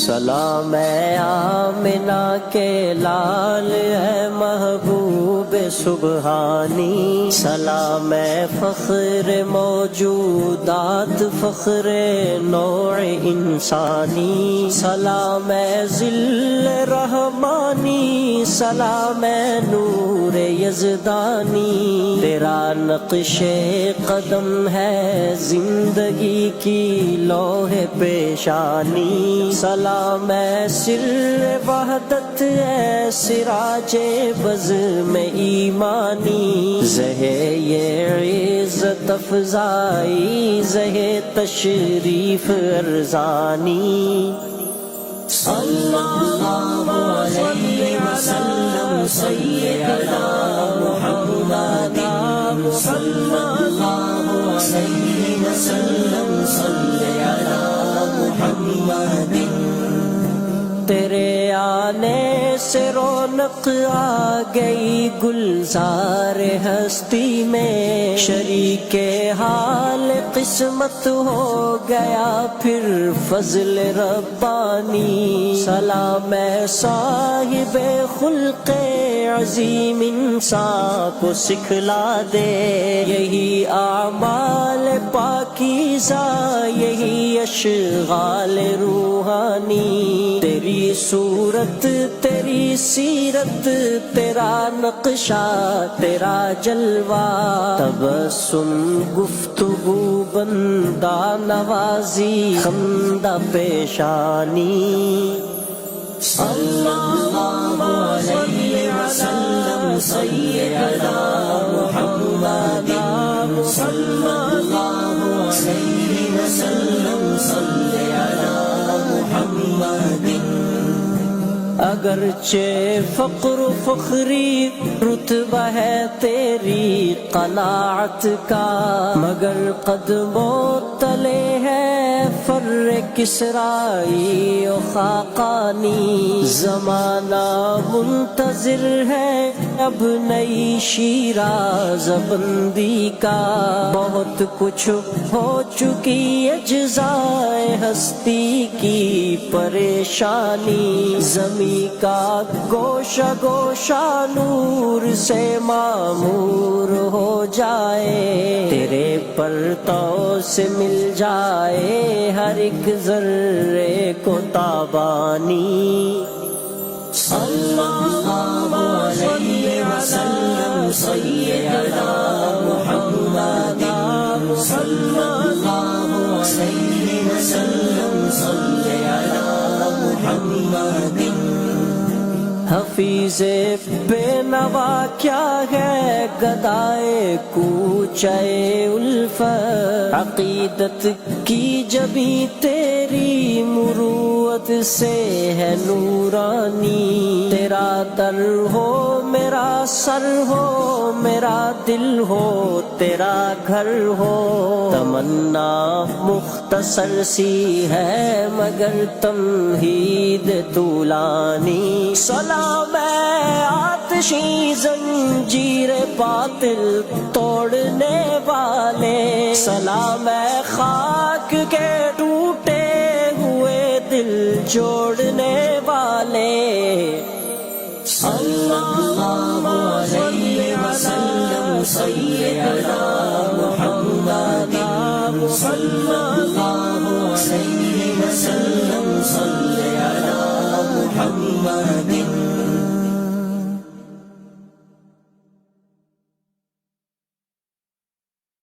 سلام اے آمنہ کے لال اے محبوب سبحانی، سلام اے فخر موجودات فخر نوع انسانی، سلام اے ذل رحمانی، سلام اے نور یزدانی، تیرا نقش قدم ہے زندگی کی لوح پیشانی، سلام اے سر وحدت اے سراج بزم ایمانی، زہ یہ عزت افزائی زہ تشریف ارزانی، اللہ علیہ وسلم سیدنا محمد، صلی اللہ علیہ وسلم صلی علی محمد۔ تیرے آنے سے رونق آ گئی گلزار ہستی میں، شریک حال قسمت ہو گیا پھر فضل ربانی، سلام اے صاحب خلق عظیم انسان کو سکھلا دے یہی اعمال پاکیزہ یہی اشغال روحانی، تیری صورت تیری سیرت تیرا نقشہ تیرا جلوہ، تبسم گفتگو بندہ نوازی خندہ پیشانی، اللہ علیہ وسلم سیدنا محمد، صلی اللہ علیہ وسلم صلی علی محمد۔ اگرچہ فقر و فخری رتبہ ہے تیری قناعت کا، مگر قدموں تلے ہے فر کسرائی و خاقانی، زمانہ منتظر ہے اب نئی شیراز بندی کا، بہت کچھ ہو چکی اجزائے ہستی کی پریشانی، زمین کا گوشہ گوشہ نور سے معمور ہو جائے، تیرے پرتو سے مل جائے ہر ایک ذرے کو تابانی، اللہ علیہ وسلم سیدنا محمد، صلی اللہ علیہ وسلم صلی علی محمد۔ حفیظ بے نوا کیا ہے گدائے کوچے الفت، عقیدت کی جبیں تیری مروت سے ہے نورانی، تیرا در ہو میرا سر ہو میرا دل ہو تیرا گھر ہو، تمنا مختصر سی ہے مگر تمہید طولانی، سلام اے آتشی زنجیر باطل توڑنے والے، سلام اے خاک کے ٹوٹے ہوئے دل جوڑنے والے، اللہ علیہ وسلم سیدنا محمد، صلی اللہ علیہ وسلم صلی علی محمد۔